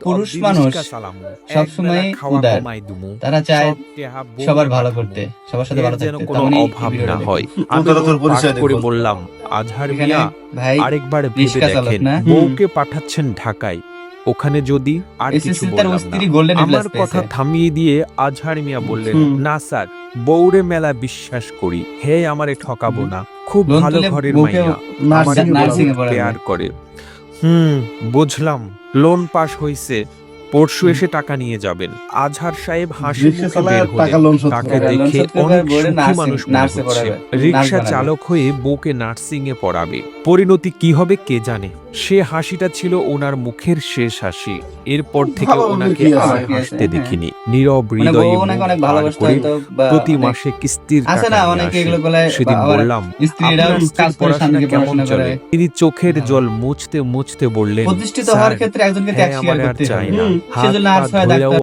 পুরুষ মানুষ সবসময় উদার, তারা চায় সবার ভালো করতে, সবার সাথে ভালো থাকতে। তেমনই অভাব না হয়। আমি তোর পরিচয় করে দেখো। বললাম, আজহার এখানে মিয়া ভাই আরেকবার রিক্সা ভেবে চালক দেখেন, না? বউকে পাঠাচ্ছেন ঢাকায়, ওখানে যদি আর কিছু এসএসসি তার বললাম স্ত্রী না। গোল্ডেন আমার প্লাস কথা পেয়েছে। থামিয়ে দিয়ে আজহার মিয়া বললেন, না স্যার, বউরে মেলা বিশ্বাস করি, হে আমারে ঠকাবো না, খুব লোন ভালো তুলে ঘরের বউকে মাইয়া, নার্সিং এ নার্সিং এ বহুত পড়াবে। কেয়ার করে। বুঝলাম, লোন পাস হইছে, পরশু এসে টাকা নিয়ে যাবেন। আজহার সাহেব হাসি রিক্সা মুখে চালায় বের টাকা হলেন। লোন শোধ তাকে করে। লোন দেখে শোধ করে অনেক বউরে সুখী মানুষ মনে নার্সে হচ্ছে। পড়াবে, রিক্সা নার্স বানাবে। চালক হয়ে বউকে নার্সিং এ পড়াবে। পরিণতি কি হবে কে জানে। সে হাসিটা ছিল ওনার মুখের শেষ হাসি। এরপর থেকে ভালো ওনাকে কি আর আছে? হাসতে হ্যাঁ। দেখিনি। নীরব মানে হৃদয়ে বউ ওনাকে অনেক মুখ ভার ভালোবাসতো করে হয়তো, বা প্রতি অনেক- মাসে কিস্তির আছে টাকা না নিয়ে অনেকে আসে। এগুলো বলে, সেদিন আবার বললাম, স্ত্রীরাও আপনার কাজ স্ত্রীর করে পড়াশোনা স্বামীকে কেমন পড়াশোনা চলে? করে। তিনি চোখের ভালো। জল মুছতে মুছতে বললেন, প্রতিষ্ঠিত স্যার, হওয়ার ক্ষেত্রে একজনকে ত্যাগ হ্যাঁ, স্বীকার আমার আর করতে চাই হবে। না। সেজন্য হাত নার্স পা হয়, ধুলেও ডাক্তার